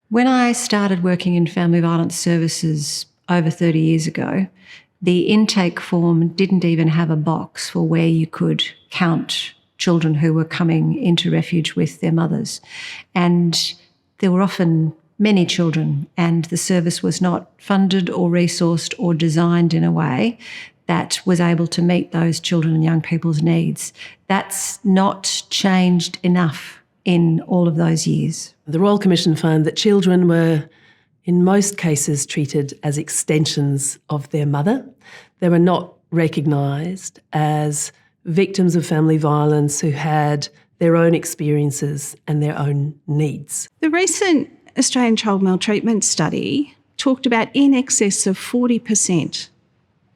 When I started working in family violence services over 30 years ago, the intake form didn't even have a box for where you could count children who were coming into refuge with their mothers. And there were often many children, and the service was not funded or resourced or designed in a way that was able to meet those children and young people's needs. That's not changed enough in all of those years. The Royal Commission found that children were, in most cases, treated as extensions of their mother. They were not recognised as victims of family violence who had their own experiences and their own needs. The recent Australian Child Maltreatment Study talked about in excess of 40%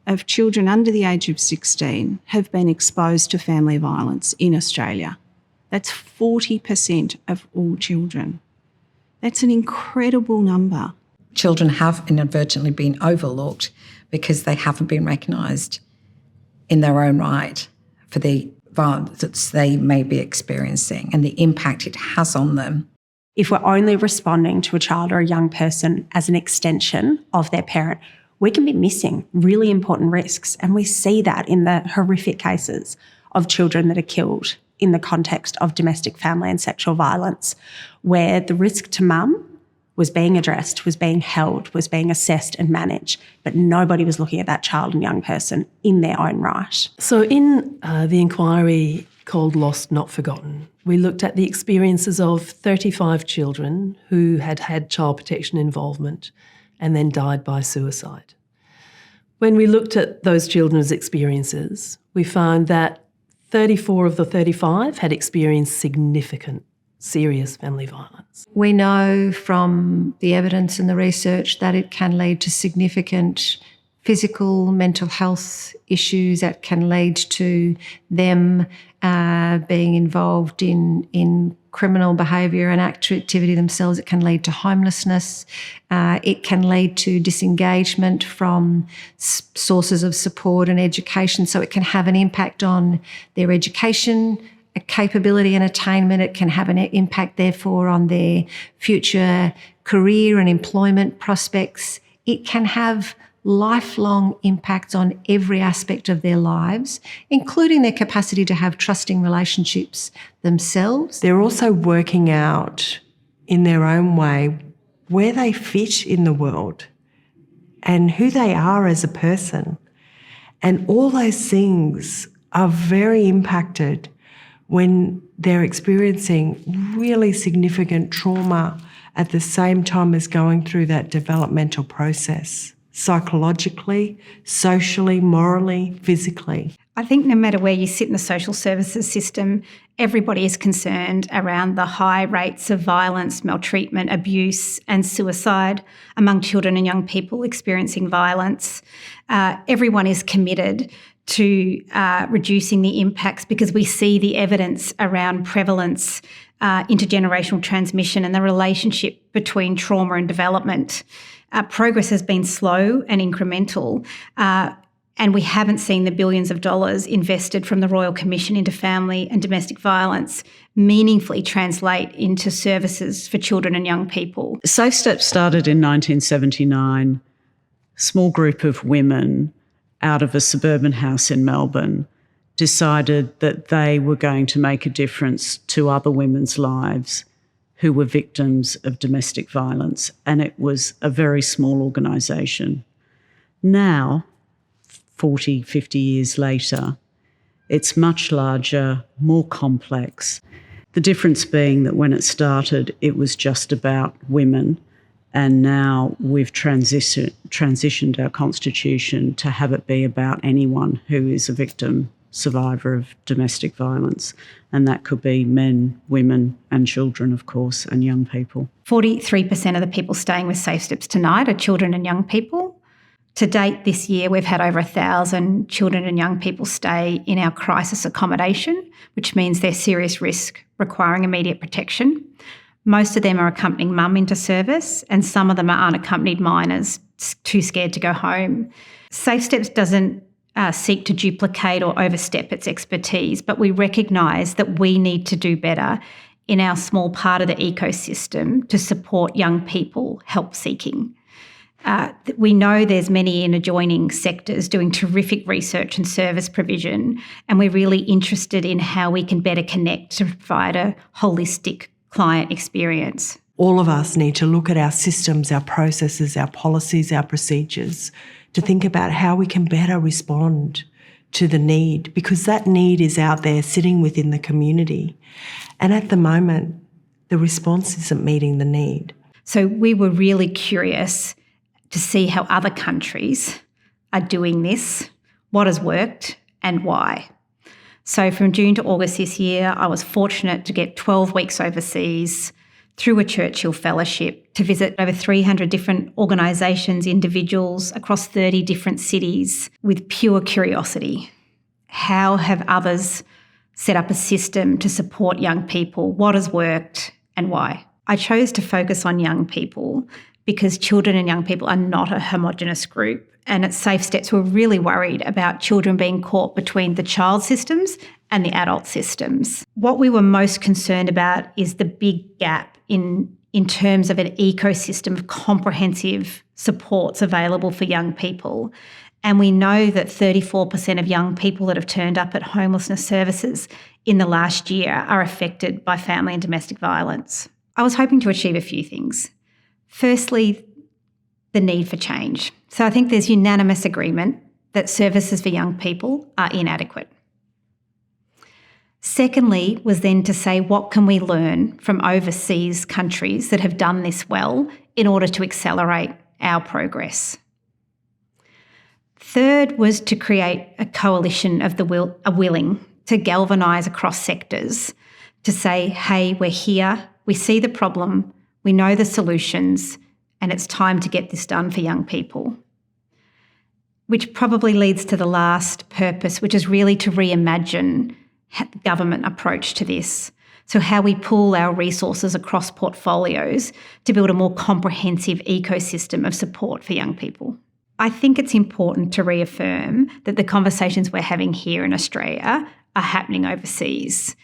of children under the age of 16 have been exposed to family violence in Australia. That's 40% of all children. That's an incredible number. Children have inadvertently been overlooked because they haven't been recognised in their own right for the violence that they may be experiencing and the impact it has on them. If we're only responding to a child or a young person as an extension of their parent, we can be missing really important risks. And we see that in the horrific cases of children that are killed in the context of domestic, family and sexual violence, where the risk to mum was being addressed, was being held, was being assessed and managed, but nobody was looking at that child and young person in their own right. So in the inquiry called Lost Not Forgotten, we looked at the experiences of 35 children who had had child protection involvement and then died by suicide. When we looked at those children's experiences, we found that 34 of the 35 had experienced significant, serious family violence. We know from the evidence and the research that it can lead to significant physical, mental health issues, that can lead to them being involved in criminal behaviour and activity themselves. It can lead to homelessness. It can lead to disengagement from sources of support and education. So it can have an impact on their education, capability and attainment. It can have an impact, therefore, on their future career and employment prospects. It can have lifelong impacts on every aspect of their lives, including their capacity to have trusting relationships themselves. They're also working out in their own way where they fit in the world and who they are as a person. And all those things are very impacted when they're experiencing really significant trauma at the same time as going through that developmental process. Psychologically, socially, morally, physically. I think no matter where you sit in the social services system, everybody is concerned around the high rates of violence, maltreatment, abuse and suicide among children and young people experiencing violence. Everyone is committed to reducing the impacts because we see the evidence around prevalence, intergenerational transmission and the relationship between trauma and development. Progress has been slow and incremental, and we haven't seen the billions of dollars invested from the Royal Commission into family and domestic violence meaningfully translate into services for children and young people. Safe Steps started in 1979. A small group of women out of a suburban house in Melbourne decided that they were going to make a difference to other women's lives who were victims of domestic violence, and it was a very small organisation. Now, 40, 50 years later, it's much larger, more complex. The difference being that when it started, it was just about women, and now we've transitioned our constitution to have it be about anyone who is a victim, survivor of domestic violence, and that could be men, women and children, of course, and young people. 43% of the people staying with Safe Steps tonight are children and young people. To date this year, we've had over 1,000 children and young people stay in our crisis accommodation, which means they're serious risk requiring immediate protection. Most of them are accompanying mum into service, and some of them are unaccompanied minors too scared to go home. Safe Steps doesn't seek to duplicate or overstep its expertise, but we recognise that we need to do better in our small part of the ecosystem to support young people help seeking. We know there's many in adjoining sectors doing terrific research and service provision, and we're really interested in how we can better connect to provide a holistic client experience. All of us need to look at our systems, our processes, our policies, our procedures, to think about how we can better respond to the need, because that need is out there sitting within the community. And at the moment, the response isn't meeting the need. So we were really curious to see how other countries are doing this, what has worked and why. So from June to August this year, I was fortunate to get 12 weeks overseas through a Churchill fellowship to visit over 300 different organisations, individuals across 30 different cities with pure curiosity. How have others set up a system to support young people? What has worked and why? I chose to focus on young people because children and young people are not a homogenous group. And at Safe Steps, we're really worried about children being caught between the child systems and the adult systems. What we were most concerned about is the big gap in terms of an ecosystem of comprehensive supports available for young people. And we know that 34% of young people that have turned up at homelessness services in the last year are affected by family and domestic violence. I was hoping to achieve a few things. Firstly, the need for change. So I think there's unanimous agreement that services for young people are inadequate. Secondly was then to say, what can we learn from overseas countries that have done this well in order to accelerate our progress? Third was to create a coalition of the willing to galvanise across sectors to say, hey, we're here, we see the problem, we know the solutions, and it's time to get this done for young people. Which probably leads to the last purpose, which is really to reimagine the government approach to this. So how we pool our resources across portfolios to build a more comprehensive ecosystem of support for young people. I think it's important to reaffirm that the conversations we're having here in Australia are happening overseas.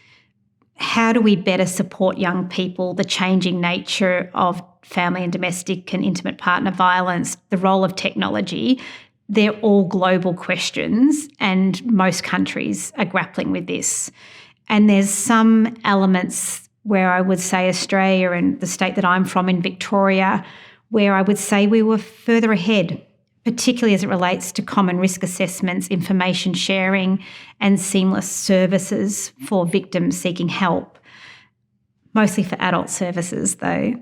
How do we better support young people, the changing nature of family and domestic and intimate partner violence, the role of technology? They're all global questions, and most countries are grappling with this. And there's some elements where I would say Australia and the state that I'm from in Victoria, where I would say we were further ahead, particularly as it relates to common risk assessments, information sharing, and seamless services for victims seeking help, mostly for adult services though.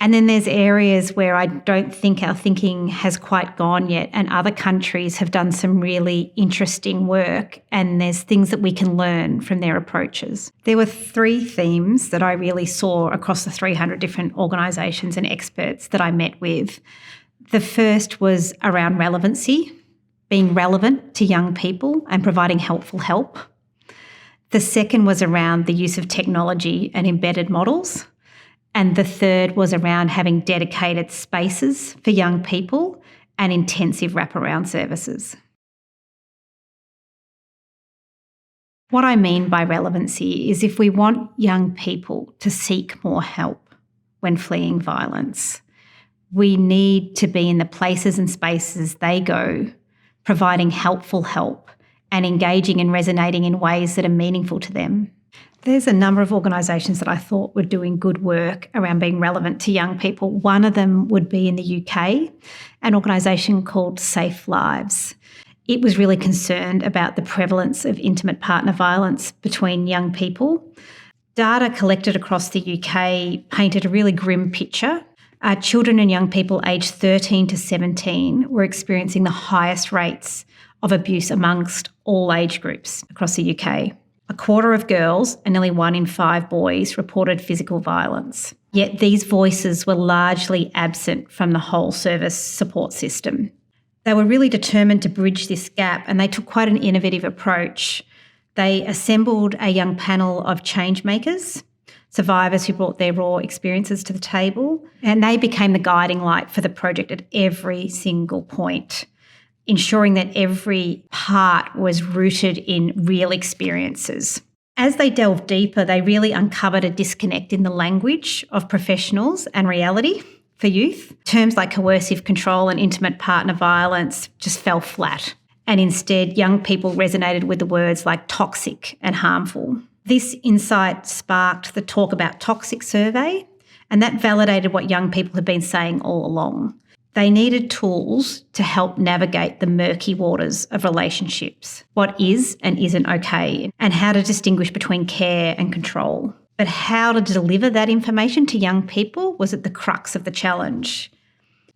And then there's areas where I don't think our thinking has quite gone yet, and other countries have done some really interesting work, and there's things that we can learn from their approaches. There were 3 themes that I really saw across the 300 different organisations and experts that I met with. The first was around relevancy, being relevant to young people and providing helpful help. The second was around the use of technology and embedded models. And the third was around having dedicated spaces for young people and intensive wraparound services. What I mean by relevancy is if we want young people to seek more help when fleeing violence, we need to be in the places and spaces they go, providing helpful help and engaging and resonating in ways that are meaningful to them. There's a number of organisations that I thought were doing good work around being relevant to young people. One of them would be in the UK, an organisation called Safe Lives. It was really concerned about the prevalence of intimate partner violence between young people. Data collected across the UK painted a really grim picture. Children and young people aged 13 to 17 were experiencing the highest rates of abuse amongst all age groups across the UK. A quarter of girls and nearly 1 in 5 boys reported physical violence. Yet these voices were largely absent from the whole service support system. They were really determined to bridge this gap, and they took quite an innovative approach. They assembled a young panel of change makers, survivors who brought their raw experiences to the table, and they became the guiding light for the project at every single point, ensuring that every part was rooted in real experiences. As they delved deeper, they really uncovered a disconnect in the language of professionals and reality for youth. Terms like coercive control and intimate partner violence just fell flat. And instead, young people resonated with the words like toxic and harmful. This insight sparked the Talk About Toxic survey, and that validated what young people had been saying all along. They needed tools to help navigate the murky waters of relationships, what is and isn't okay, and how to distinguish between care and control. But how to deliver that information to young people was at the crux of the challenge.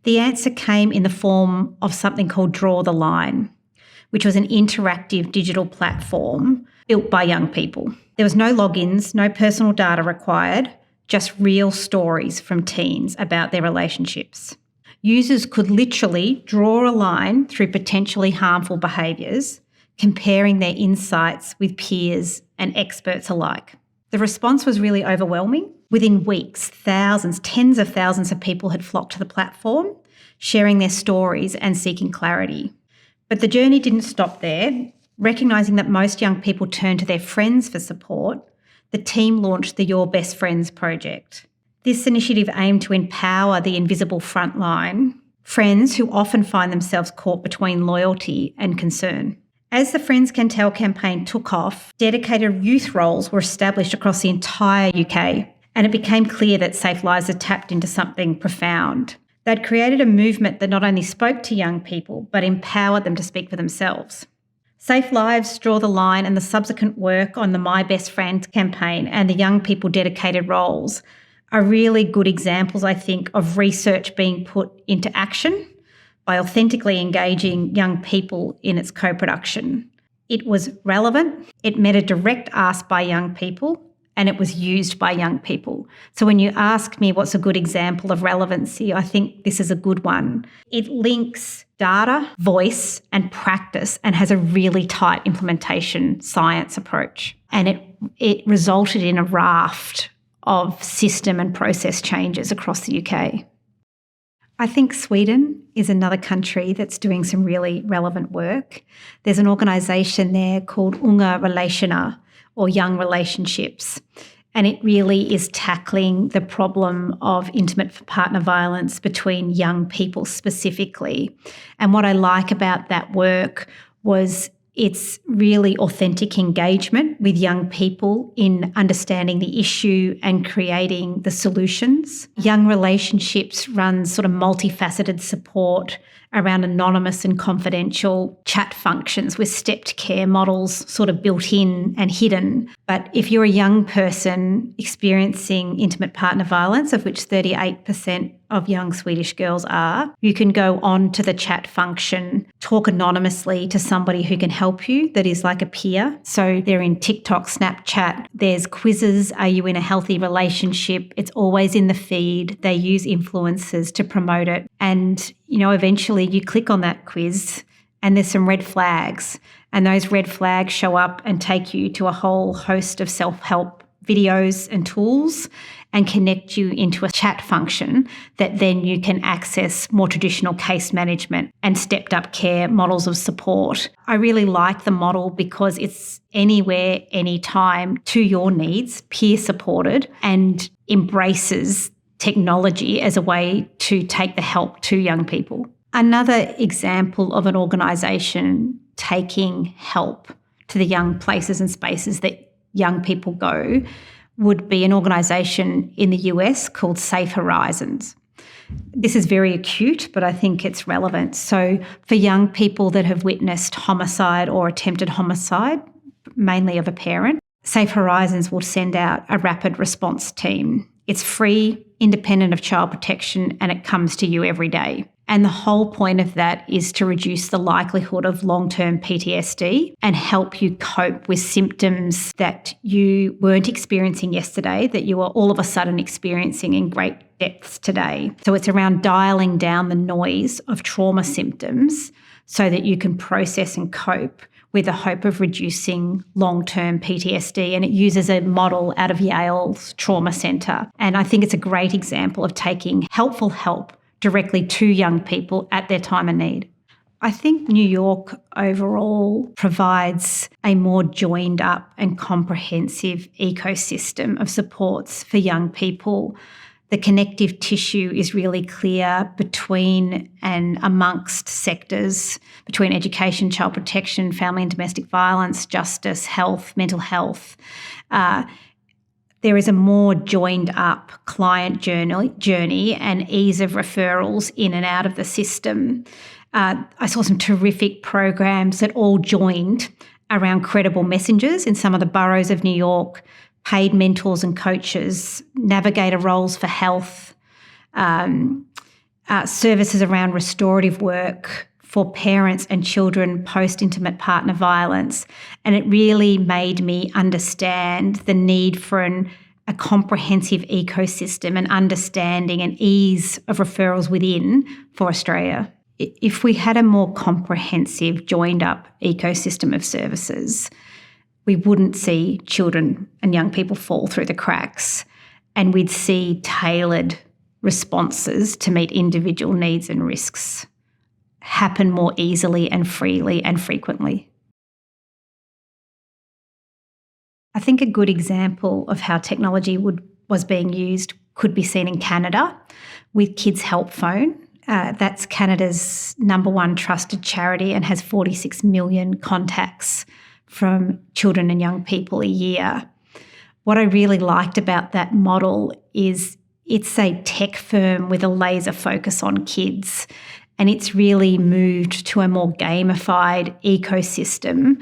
The answer came in the form of something called Draw the Line, which was an interactive digital platform built by young people. There was no logins, no personal data required, just real stories from teens about their relationships. Users could literally draw a line through potentially harmful behaviours, comparing their insights with peers and experts alike. The response was really overwhelming. Within weeks, thousands, tens of thousands of people had flocked to the platform, sharing their stories and seeking clarity. But the journey didn't stop there. Recognising that most young people turn to their friends for support, the team launched the Your Best Friends project. This initiative aimed to empower the invisible frontline, friends who often find themselves caught between loyalty and concern. As the Friends Can Tell campaign took off, dedicated youth roles were established across the entire UK, and it became clear that Safe Lives had tapped into something profound. They'd created a movement that not only spoke to young people, but empowered them to speak for themselves. Safe Lives, Draw the Line, and the subsequent work on the My Best Friend campaign and the young people dedicated roles are really good examples, I think, of research being put into action by authentically engaging young people in its co-production. It was relevant, it met a direct ask by young people, and it was used by young people. So when you ask me what's a good example of relevancy, I think this is a good one. It links data, voice, and practice and has a really tight implementation science approach. And it resulted in a raft of system and process changes across the UK. I think Sweden is another country that's doing some really relevant work. There's an organisation there called Unga Relationer, or Young Relationships, and it really is tackling the problem of intimate partner violence between young people specifically. And what I like about that work was it's really authentic engagement with young people in understanding the issue and creating the solutions. Young Relationships runs sort of multifaceted support around anonymous and confidential chat functions with stepped care models sort of built in and hidden. But if you're a young person experiencing intimate partner violence, of which 38% of young Swedish girls are, you can go on to the chat function, talk anonymously to somebody who can help you that is like a peer. So they're in TikTok, Snapchat, there's quizzes, are you in a healthy relationship? It's always in the feed. They use influencers to promote it. And, eventually you click on that quiz and there's some red flags, and those red flags show up and take you to a whole host of self-help videos and tools and connect you into a chat function that then you can access more traditional case management and stepped up care models of support. I really like the model because it's anywhere, anytime to your needs, peer supported, and embraces technology as a way to take the help to young people. Another example of an organisation taking help to the young places and spaces that young people go would be an organisation in the US called Safe Horizons. This is very acute, but I think it's relevant. So for young people that have witnessed homicide or attempted homicide, mainly of a parent, Safe Horizons will send out a rapid response team. It's free, independent of child protection, and it comes to you every day. And the whole point of that is to reduce the likelihood of long-term PTSD and help you cope with symptoms that you weren't experiencing yesterday, that you are all of a sudden experiencing in great depths today. So it's around dialing down the noise of trauma symptoms so that you can process and cope with the hope of reducing long-term PTSD. And it uses a model out of Yale's Trauma Centre. And I think it's a great example of taking helpful help directly to young people at their time of need. I think New York overall provides a more joined up and comprehensive ecosystem of supports for young people. The connective tissue is really clear between and amongst sectors, between education, child protection, family and domestic violence, justice, health, mental health. There is a more joined up client journey and ease of referrals in and out of the system. I saw some terrific programs that all joined around credible messengers in some of the boroughs of New York, paid mentors and coaches, navigator roles for health, services around restorative work for parents and children post-intimate partner violence. And it really made me understand the need for a comprehensive ecosystem and understanding and ease of referrals within for Australia. If we had a more comprehensive, joined-up ecosystem of services, we wouldn't see children and young people fall through the cracks, and we'd see tailored responses to meet individual needs and risks happen more easily and freely and frequently. I think a good example of how technology was being used could be seen in Canada with Kids Help Phone. That's Canada's #1 trusted charity and has 46 million contacts from children and young people a year. What I really liked about that model is it's a tech firm with a laser focus on kids, and it's really moved to a more gamified ecosystem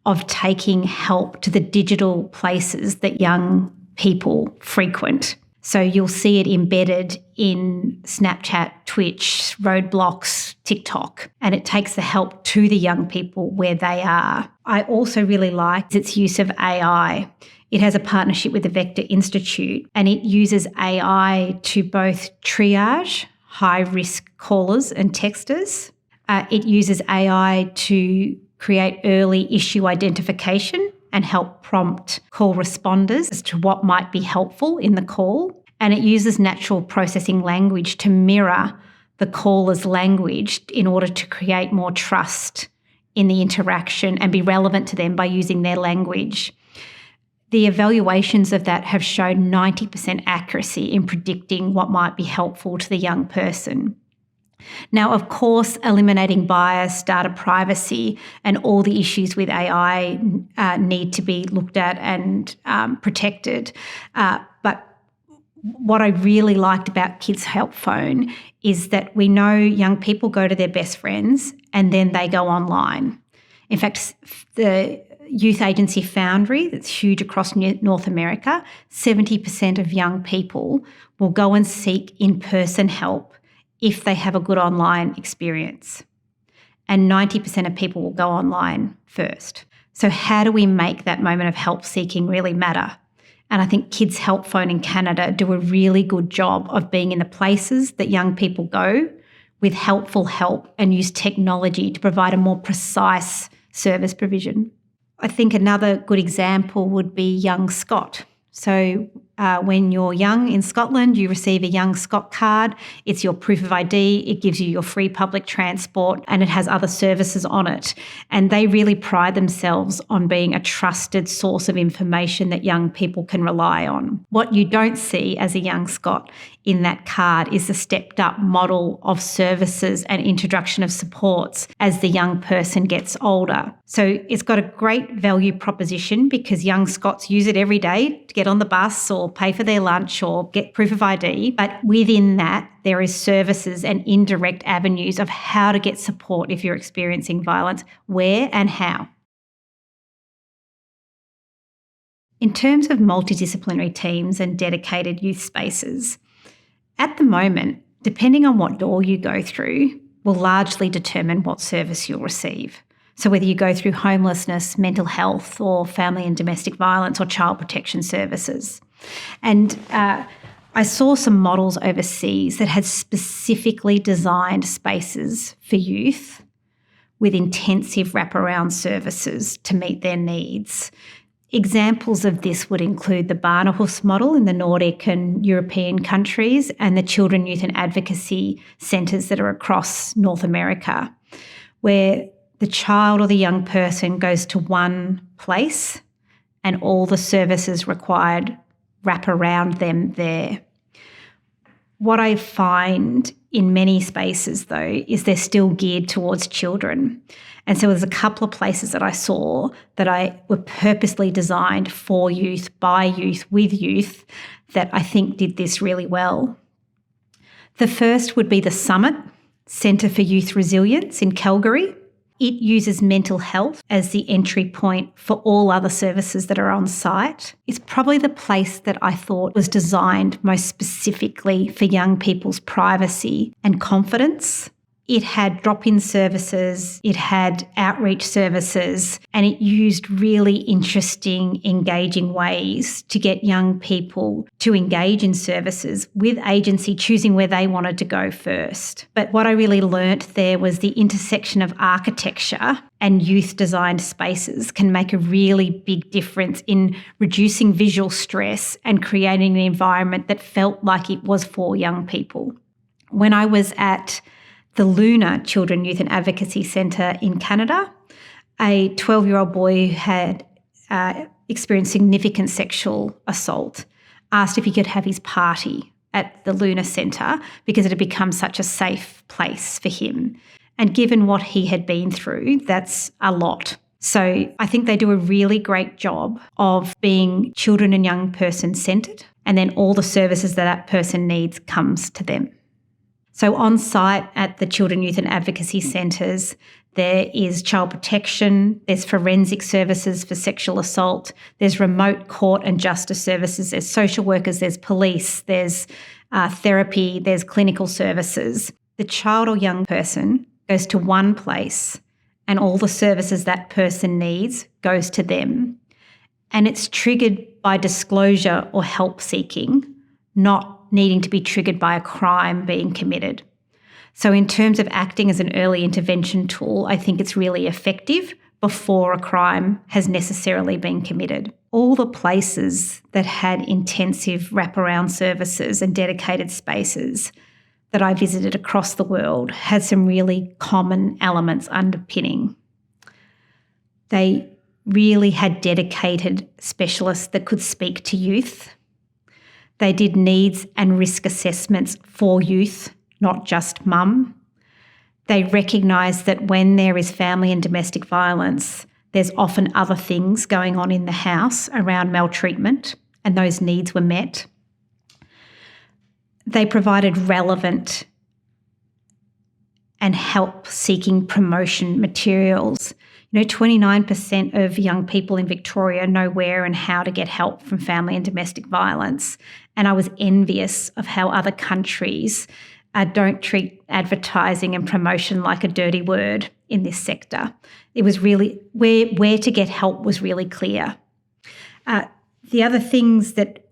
of taking help to the digital places that young people frequent. So you'll see it embedded in Snapchat, Twitch, Roadblocks, TikTok, and it takes the help to the young people where they are. I also really liked its use of AI. It has a partnership with the Vector Institute, and it uses AI to both triage high-risk callers and texters. It uses AI to create early issue identification and help prompt call responders as to what might be helpful in the call. And it uses natural processing language to mirror the caller's language in order to create more trust in the interaction and be relevant to them by using their language. The evaluations of that have shown 90% accuracy in predicting what might be helpful to the young person. Now, of course, eliminating bias, data privacy, and all the issues with AI need to be looked at and protected. But what I really liked about Kids Help Phone is that we know young people go to their best friends and then they go online. In fact, the youth agency Foundry, that's huge across North America, 70% of young people will go and seek in-person help if they have a good online experience. And 90% of people will go online first. So how do we make that moment of help seeking really matter? And I think Kids Help Phone in Canada do a really good job of being in the places that young people go with helpful help and use technology to provide a more precise service provision. I think another good example would be Young Scot. So when you're young in Scotland, you receive a Young Scot card. It's your proof of ID. It gives you your free public transport and it has other services on it. And they really pride themselves on being a trusted source of information that young people can rely on. What you don't see as a Young Scot in that card is the stepped up model of services and introduction of supports as the young person gets older. So it's got a great value proposition because Young Scots use it every day to get on the bus or pay for their lunch or get proof of ID. But within that, there is services and indirect avenues of how to get support if you're experiencing violence, where and how. In terms of multidisciplinary teams and dedicated youth spaces, at the moment, depending on what door you go through, will largely determine what service you'll receive. So whether you go through homelessness, mental health, or family and domestic violence or child protection services. And I saw some models overseas that had specifically designed spaces for youth with intensive wraparound services to meet their needs. Examples of this would include the Barnahus model in the Nordic and European countries and the children, youth and advocacy centres that are across North America. where the child or the young person goes to one place and all the services required wrap around them there. What I find in many spaces, though, is they're still geared towards children. And so there's a couple of places that I saw that were purposely designed for youth, by youth, with youth, that I think did this really well. The first would be the Summit Centre for Youth Resilience in Calgary. It uses mental health as the entry point for all other services that are on site. It's probably the place that I thought was designed most specifically for young people's privacy and confidence. It had drop-in services, it had outreach services, and it used really interesting, engaging ways to get young people to engage in services with agency, choosing where they wanted to go first. But what I really learnt there was the intersection of architecture and youth-designed spaces can make a really big difference in reducing visual stress and creating an environment that felt like it was for young people. When I was at the Luna Children, Youth and Advocacy Centre in Canada, a 12-year-old boy who had experienced significant sexual assault asked if he could have his party at the Luna Centre because it had become such a safe place for him. And given what he had been through, that's a lot. So I think they do a really great job of being children and young person centred, and then all the services that person needs comes to them. So on site at the Children, Youth and Advocacy Centres, there is child protection, there's forensic services for sexual assault, there's remote court and justice services, there's social workers, there's police, there's therapy, there's clinical services. The child or young person goes to one place and all the services that person needs goes to them. And it's triggered by disclosure or help seeking, not needing to be triggered by a crime being committed. So in terms of acting as an early intervention tool, I think it's really effective before a crime has necessarily been committed. All the places that had intensive wraparound services and dedicated spaces that I visited across the world had some really common elements underpinning. They really had dedicated specialists that could speak to youth. They did needs and risk assessments for youth, not just mum. They recognised that when there is family and domestic violence, there's often other things going on in the house around maltreatment, and those needs were met. They provided relevant and help-seeking promotion materials. 29% of young people in Victoria know where and how to get help from family and domestic violence. And I was envious of how other countries don't treat advertising and promotion like a dirty word in this sector. It was really, where to get help was really clear. The other things that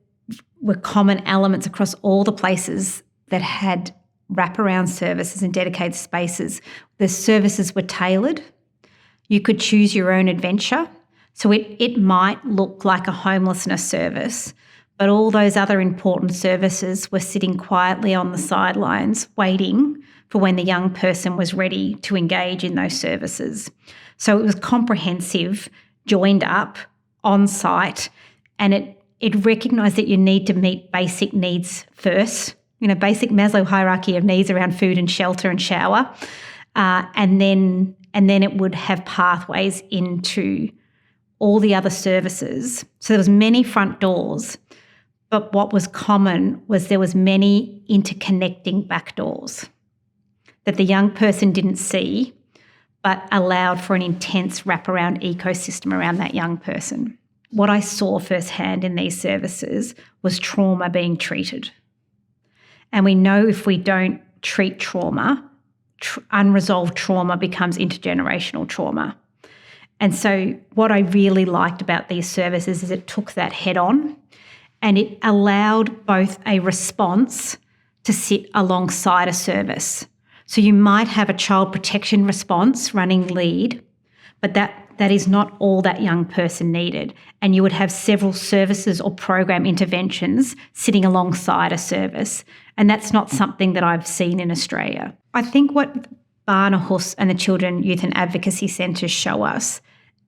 were common elements across all the places that had wraparound services and dedicated spaces, the services were tailored. You could choose your own adventure. So it might look like a homelessness service, but all those other important services were sitting quietly on the sidelines waiting for when the young person was ready to engage in those services. So it was comprehensive, joined up, on site, and it recognised that you need to meet basic needs first, basic Maslow hierarchy of needs around food and shelter and shower, and then it would have pathways into all the other services. So there was many front doors, but what was common was there was many interconnecting back doors that the young person didn't see, but allowed for an intense wraparound ecosystem around that young person. What I saw firsthand in these services was trauma being treated. And we know if we don't treat trauma, unresolved trauma becomes intergenerational trauma. And so what I really liked about these services is it took that head on and it allowed both a response to sit alongside a service. So you might have a child protection response running lead, but that is not all that young person needed. And you would have several services or program interventions sitting alongside a service. And that's not something that I've seen in Australia. I think what Barnahus and the Children, Youth and Advocacy Centres show us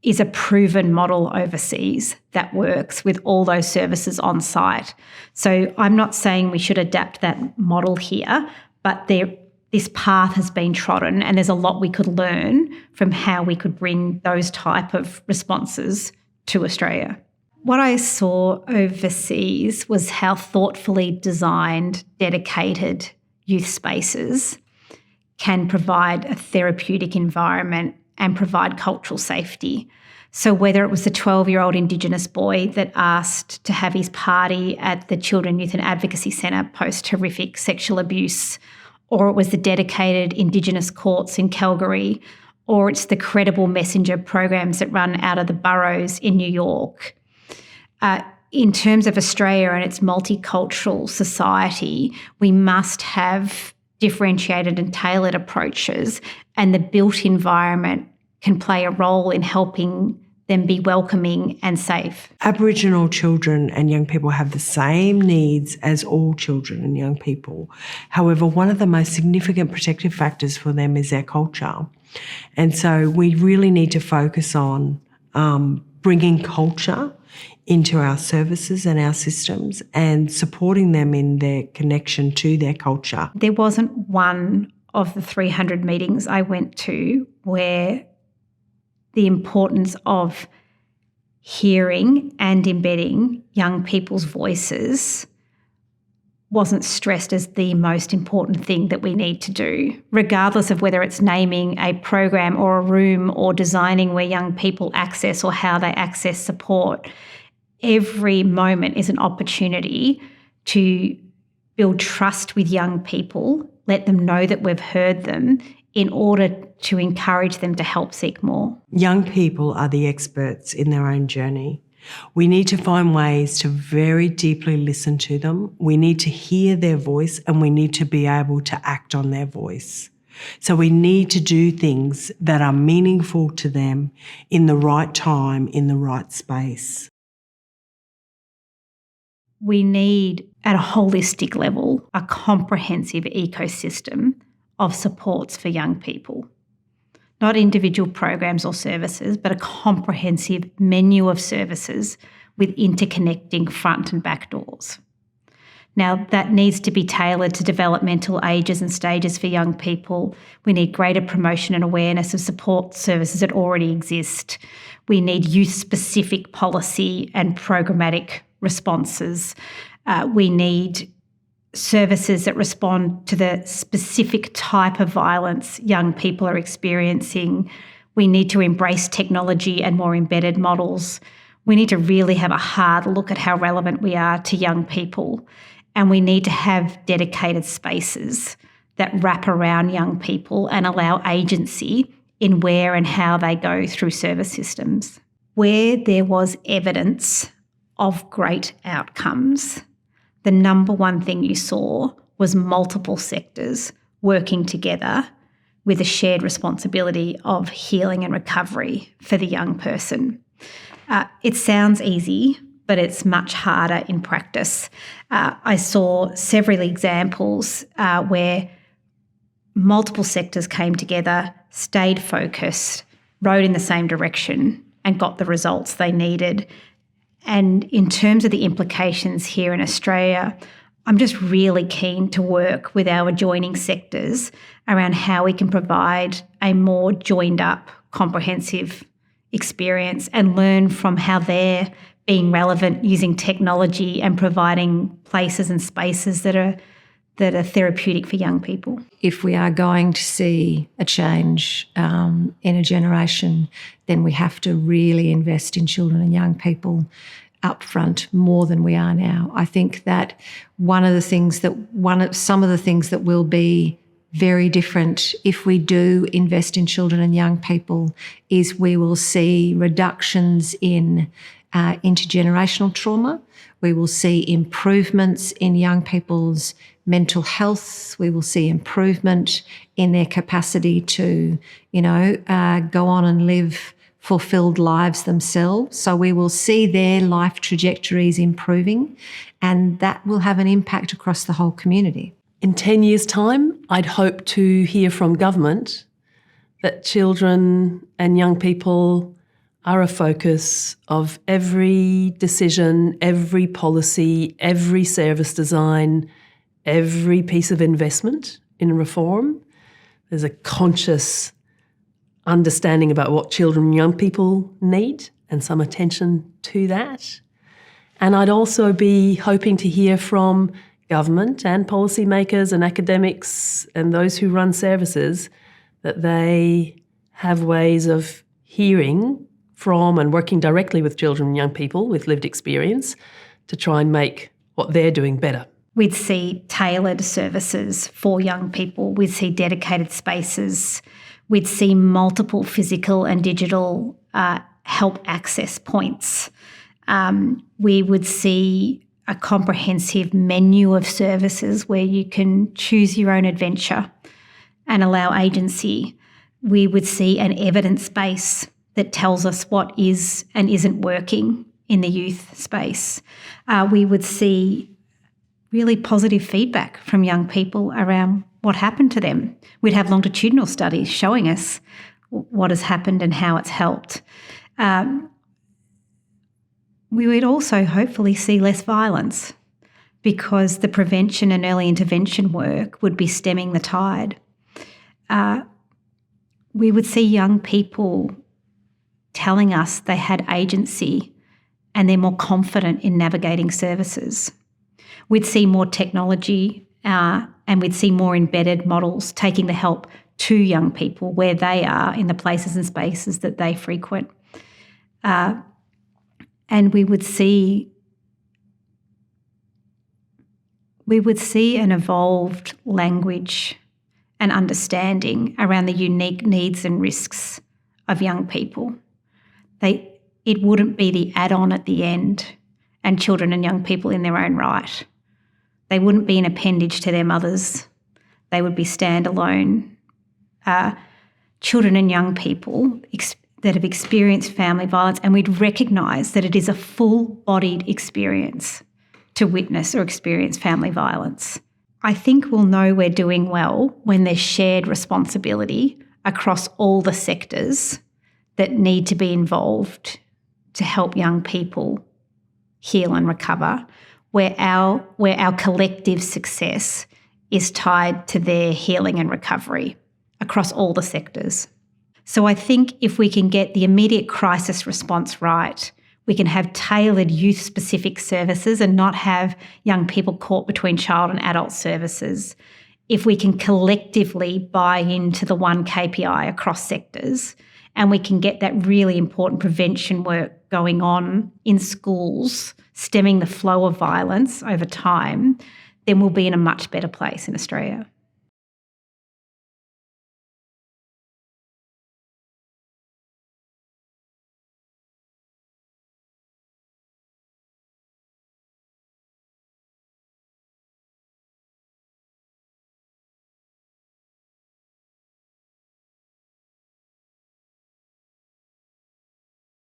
is a proven model overseas that works with all those services on site. So I'm not saying we should adapt that model here, but this path has been trodden and there's a lot we could learn from how we could bring those type of responses to Australia. What I saw overseas was how thoughtfully designed, dedicated youth spaces can provide a therapeutic environment and provide cultural safety. So whether it was the 12-year-old Indigenous boy that asked to have his party at the Children, Youth and Advocacy Centre post-horrific sexual abuse, or it was the dedicated Indigenous courts in Calgary, or it's the credible messenger programs that run out of the boroughs in New York. In terms of Australia and its multicultural society, we must have differentiated and tailored approaches, and the built environment can play a role in helping them be welcoming and safe. Aboriginal children and young people have the same needs as all children and young people. However, one of the most significant protective factors for them is their culture. And so we really need to focus on bringing culture into our services and our systems and supporting them in their connection to their culture. There wasn't one of the 300 meetings I went to where the importance of hearing and embedding young people's voices wasn't stressed as the most important thing that we need to do, regardless of whether it's naming a program or a room or designing where young people access or how they access support. Every moment is an opportunity to build trust with young people, let them know that we've heard them in order to encourage them to help seek more. Young people are the experts in their own journey. We need to find ways to very deeply listen to them. We need to hear their voice and we need to be able to act on their voice. So we need to do things that are meaningful to them in the right time, in the right space. We need, at a holistic level, a comprehensive ecosystem of supports for young people. Not individual programs or services, but a comprehensive menu of services with interconnecting front and back doors. Now, that needs to be tailored to developmental ages and stages for young people. We need greater promotion and awareness of support services that already exist. We need youth-specific policy and programmatic responses. We need services that respond to the specific type of violence young people are experiencing. We need to embrace technology and more embedded models. We need to really have a hard look at how relevant we are to young people. And we need to have dedicated spaces that wrap around young people and allow agency in where and how they go through service systems. Where there was evidence of great outcomes, the number one thing you saw was multiple sectors working together with a shared responsibility of healing and recovery for the young person. It sounds easy, but it's much harder in practice. I saw several examples where multiple sectors came together, stayed focused, rowed in the same direction and got the results they needed. And in terms of the implications here in Australia, I'm just really keen to work with our adjoining sectors around how we can provide a more joined up, comprehensive experience and learn from how they're being relevant using technology and providing places and spaces that are therapeutic for young people. If we are going to see a change in a generation, then we have to really invest in children and young people up front more than we are now. I think that some of the things that will be very different if we do invest in children and young people is we will see reductions in intergenerational trauma. We will see improvements in young people's mental health. We will see improvement in their capacity to, go on and live fulfilled lives themselves. So we will see their life trajectories improving, and that will have an impact across the whole community. In 10 years' time, I'd hope to hear from government that children and young people are a focus of every decision, every policy, every service design, every piece of investment in reform. There's a conscious understanding about what children and young people need and some attention to that. And I'd also be hoping to hear from government and policymakers and academics and those who run services that they have ways of hearing from and working directly with children and young people with lived experience to try and make what they're doing better. We'd see tailored services for young people. We'd see dedicated spaces. We'd see multiple physical and digital help access points. We would see a comprehensive menu of services where you can choose your own adventure and allow agency. We would see an evidence base that tells us what is and isn't working in the youth space. We would see really positive feedback from young people around what happened to them. We'd have longitudinal studies showing us what has happened and how it's helped. We would also hopefully see less violence because the prevention and early intervention work would be stemming the tide. We would see young people telling us they had agency and they're more confident in navigating services. We'd see more technology and we'd see more embedded models taking the help to young people where they are in the places and spaces that they frequent. And we would see an evolved language and understanding around the unique needs and risks of young people. It wouldn't be the add-on at the end and children and young people in their own right. They wouldn't be an appendage to their mothers. They would be standalone. Children and young people that have experienced family violence, and we'd recognise that it is a full-bodied experience to witness or experience family violence. I think we'll know we're doing well when there's shared responsibility across all the sectors that need to be involved to help young people heal and recover, where our collective success is tied to their healing and recovery across all the sectors. So I think if we can get the immediate crisis response right, we can have tailored youth-specific services and not have young people caught between child and adult services. If we can collectively buy into the one KPI across sectors, and we can get that really important prevention work going on in schools, stemming the flow of violence over time, then we'll be in a much better place in Australia.